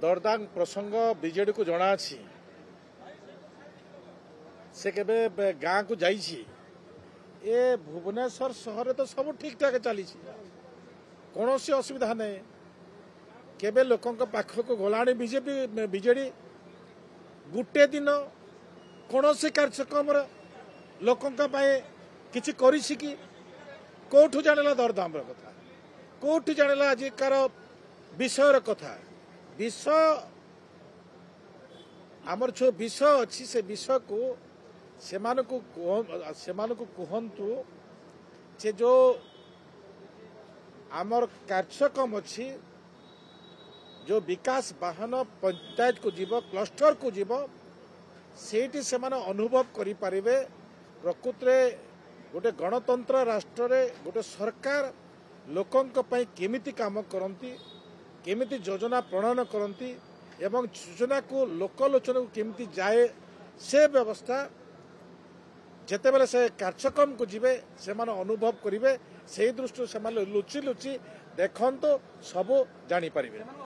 दरदांग प्रसंग बीजेडी को जना अछि से केबे गाँ को जाइछि ए भुवनेश्वर सहर तो सब ठीक ठाक चली कौन सी असुविधा नहीं केबे लोकों पाख को गलाणी बीजेपी बीजेडी गुटे दिन कौन सी कार्यक्रम लोकों किसी करिछि कि कोठु जानिला दरदाम कथा कोठु जानिला आजिकार विषय कथा विषय आमर जो विषय अच्छी से विषय को सेमानकु कहतु से जो आमर कार्यक्रम अच्छी जो विकास वाहन पंचायत को जीव क्लस्टर को जीव सेठी से अनुभव करि पारिबे प्रकृत रे गोटे गणतंत्र राष्ट्र रे गोटे सरकार लोकों केमिति काम करती केमिति योजना प्रणयन करती एवं योजना को लोकलोचन को केमिति जाए से व्यवस्था जेते बेले से कार्यक्रम को जीवे से अनुभव करेंगे से दृष्टि से लुचि लुचि देखते सब जानी पारिबे।